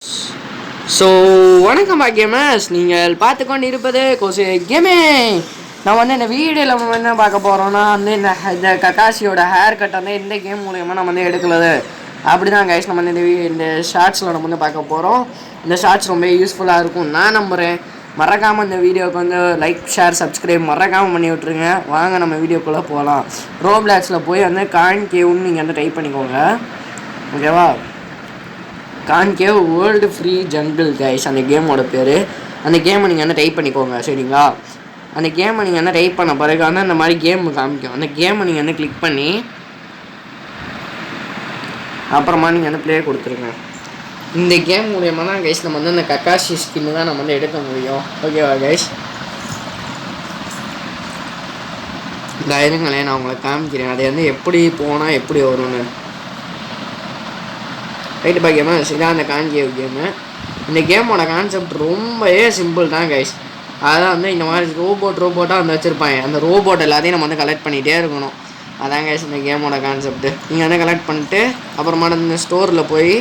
So வணக்கம் பாக்கியமஸ், நீங்கள் பார்த்து கொண்டு இருப்பது கோசு கேமே. நான் வந்து இந்த வீடியோவில் நம்ம என்ன பார்க்க போகிறோன்னா வந்து இந்த கக்காசியோட ஹேர் கட் வந்து இந்த கேம் மூலயமா நம்ம வந்து எடுக்கலது அப்படி தான் கைஸ். நம்ம வந்து இந்த ஷார்ட்ஸில் நம்ம வந்து பார்க்க போகிறோம். இந்த ஷார்ட்ஸ் ரொம்ப யூஸ்ஃபுல்லாக இருக்கும் நான் நம்புகிறேன். மறக்காமல் இந்த வீடியோவுக்கு வந்து லைக் ஷேர் சப்ஸ்கிரைப் மறக்காமல் பண்ணி விட்ருங்க. வாங்க நம்ம வீடியோக்குள்ளே போகலாம். ரோப்ளாக்ஸில் போய் வந்து கான்கேவ்னு நீங்கள் வந்து டைப் பண்ணிக்கோங்க, ஓகேவா? Concave world free jungle guys அந்த கேமோட பேர். அந்த கேமை நீங்கள் வந்து டைப் பண்ணிக்கோங்க, சரிங்களா? அந்த கேமை நீங்கள் வந்து டைப் பண்ண பிறகு வந்து அந்த மாதிரி கேம் காமிக்கும். அந்த கேமை நீங்கள் வந்து கிளிக் பண்ணி அப்புறமா நீங்கள் வந்து ப்ளே கொடுத்துருங்க. இந்த கேம் மூலயமா தான் கைஸ் நம்ம வந்து அந்த கக்காஷி ஸ்கின்னு தான் நம்ம வந்து எடுக்க முடியும், ஓகேவா கைஸ்? இந்த இருங்களே நான் உங்களை காமிக்கிறேன். அது வந்து எப்படி போனால் எப்படி வரும்னு. ரைட்டு பாக்கியமா, இதான் அந்த கான்கேவ் கேமு. இந்த கேமோட கான்செப்ட் ரொம்பவே சிம்பிள் தான் கைஸ். அதான் வந்து இந்த மாதிரி ரோபோட்டாக வந்து வச்சுருப்பாங்க. அந்த ரோபோட் எல்லாத்தையும் நம்ம வந்து கலெக்ட் பண்ணிகிட்டே இருக்கணும். அதான் கைஸ் இந்த கேமோட கான்செப்ட்டு. நீங்கள் வந்து கலெக்ட் பண்ணிட்டு அப்புறமா இந்த ஸ்டோரில் போய்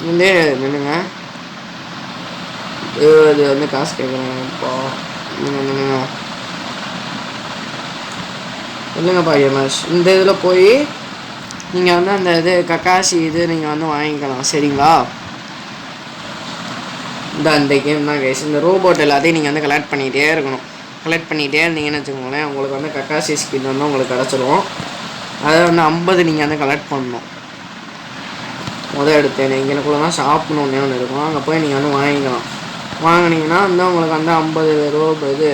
வந்து நின்றுங்க. இது வந்து காசு கேட்குறேன் இப்போ. இல்லைங்க பாக்கியமாஸ், இந்த இதில் போய் நீங்கள் வந்து அந்த இது கக்காசி இது நீங்கள் வந்து வாங்கிக்கலாம், சரிங்களா? இந்த கேம் தான் கைஸ். இந்த ரோபோட் எல்லாத்தையும் நீங்கள் வந்து கலெக்ட் பண்ணிகிட்டே இருக்கணும். கலெக்ட் பண்ணிகிட்டே இருந்தீங்கன்னு வச்சுக்கோங்களேன், உங்களுக்கு வந்து கக்காசி ஸ்கின் வந்து உங்களுக்கு கிடச்சிரும். அதை வந்து 50 நீங்கள் வந்து கலெக்ட் பண்ணணும். எடுத்தேன் இங்கேக்குள்ளே தான் ஷாப்னு ஒன்று இருக்கும். அங்கே போய் நீங்கள் வந்து வாங்கிக்கலாம். வாங்கினீங்கன்னா வந்து உங்களுக்கு வந்து 50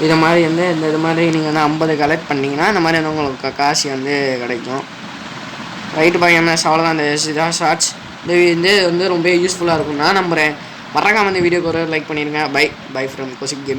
இது மாதிரி வந்து இது மாதிரி நீங்கள் வந்து 50 கலெக்ட் பண்ணிங்கன்னா இந்த மாதிரி வந்து உங்களுக்கு கக்காசி வந்து கிடைக்கும். ரைட்டு பாக்கியமஸ், அவ்வளோதான். இந்த இதான் ஷார்ட்ஸ். இது வந்து ரொம்ப யூஸ்ஃபுல்லாக இருக்கும் நான் நம்புகிறேன். மறக்காமல் இந்த வீடியோக்கு ஒரு லைக் பண்ணிடுங்க. Bye from Kousik game.